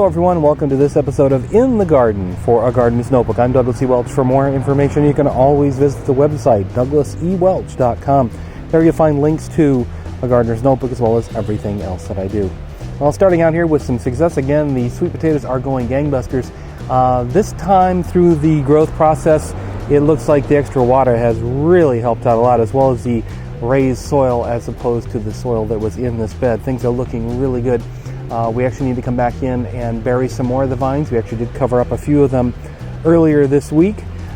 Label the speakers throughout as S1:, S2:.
S1: everyone, welcome to this episode of In the Garden for A Gardener's Notebook. I'm Douglas E. Welch. For more information, you can always visit the website, douglasewelch.com. There you'll find links to A Gardener's Notebook as well as everything else that I do. Well, starting out here with some success again, the sweet potatoes are going gangbusters. This time through the growth process, it looks like the extra water has really helped out a lot, as well as the raised soil as opposed to the soil that was in this bed. Things are looking really good. We actually need to come back in and bury some more of the vines. We actually did cover up a few of them earlier this week.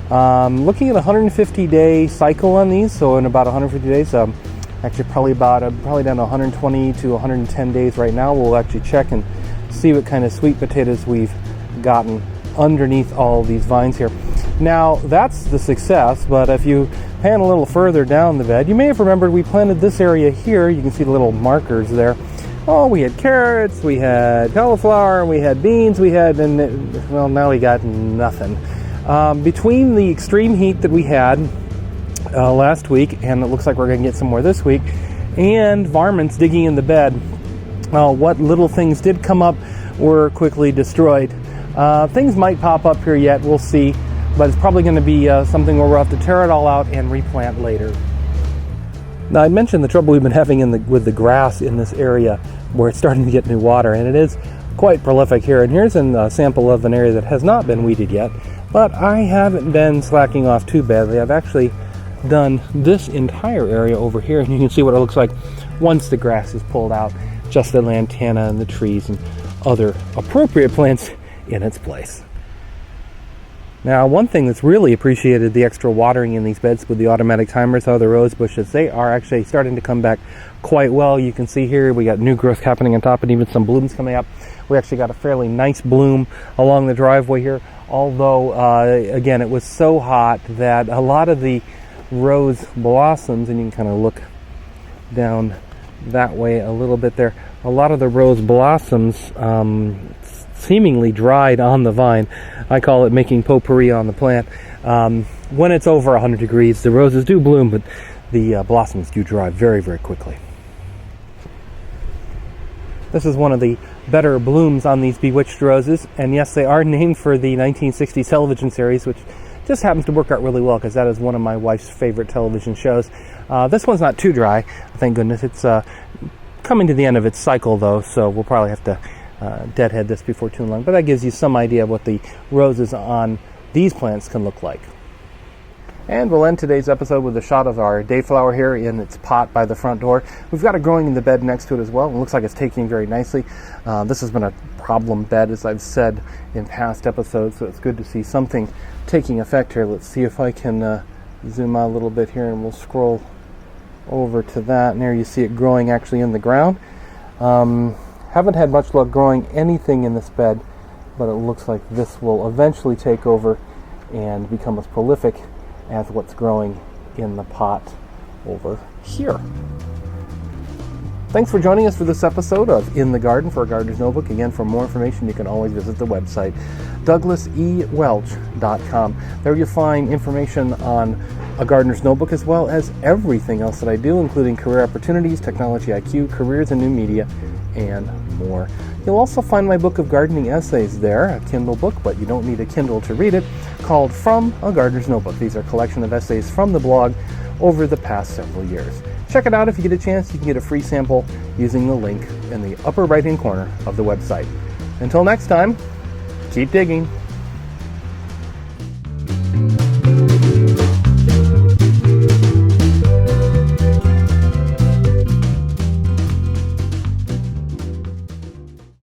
S1: Looking at a 150-day cycle on these, so in about 150 days, actually probably down to 120 to 110 days right now. We'll actually check and see what kind of sweet potatoes we've gotten underneath all these vines here. Now, that's the success, but if you pan a little further down the bed, you may have remembered we planted this area here. You can see the little markers there. Oh, we had carrots, we had cauliflower, we had beans, well, now we got nothing. Between the extreme heat that we had last week, and it looks like we're going to get some more this week, and varmints digging in the bed, what little things did come up were quickly destroyed. Things might pop up here yet, we'll see, but it's probably going to be something where we'll have to tear it all out and replant later. Now, I mentioned the trouble we've been having with the grass in this area where it's starting to get new water, and it is quite prolific here. And here's a sample of an area that has not been weeded yet, but I haven't been slacking off too badly. I've actually done this entire area over here, and you can see what it looks like once the grass is pulled out, just the lantana and the trees and other appropriate plants in its place. Now, one thing that's really appreciated the extra watering in these beds with the automatic timers are the rose bushes. They are actually starting to come back quite well. You can see here we got new growth happening on top and even some blooms coming up. We actually got a fairly nice bloom along the driveway here, although, again, it was so hot that a lot of the rose blossoms, and you can kind of look down that way a little bit there, a lot of the rose blossoms seemingly dried on the vine. I call it making potpourri on the plant. When it's over 100 degrees, the roses do bloom, but the blossoms do dry very, very quickly. This is one of the better blooms on these bewitched roses, and yes, they are named for the 1960s television series, which just happens to work out really well because that is one of my wife's favorite television shows. This one's not too dry, thank goodness. It's coming to the end of its cycle, though, so we'll probably have to deadhead this before too long, but that gives you some idea of what the roses on these plants can look like. And we'll end today's episode with a shot of our dayflower here in its pot by the front door. We've got it growing in the bed next to it as well. It looks like it's taking very nicely. This has been a problem bed, as I've said in past episodes, so it's good to see something taking effect here. Let's see if I can zoom out a little bit here, and we'll scroll over to that, and there you see it growing actually in the ground. Haven't had much luck growing anything in this bed, but it looks like this will eventually take over and become as prolific as what's growing in the pot over here. Thanks for joining us for this episode of In the Garden for A Gardener's Notebook. Again, for more information, you can always visit the website, douglasewelch.com. There you'll find information on A Gardener's Notebook as well as everything else that I do, including career opportunities, technology IQ, careers in new media, and more. You'll also find my book of gardening essays there, a Kindle book, but you don't need a Kindle to read it, called From A Gardener's Notebook. These are a collection of essays from the blog over the past several years. Check it out if you get a chance. You can get a free sample using the link in the upper right-hand corner of the website. Until next time, keep digging.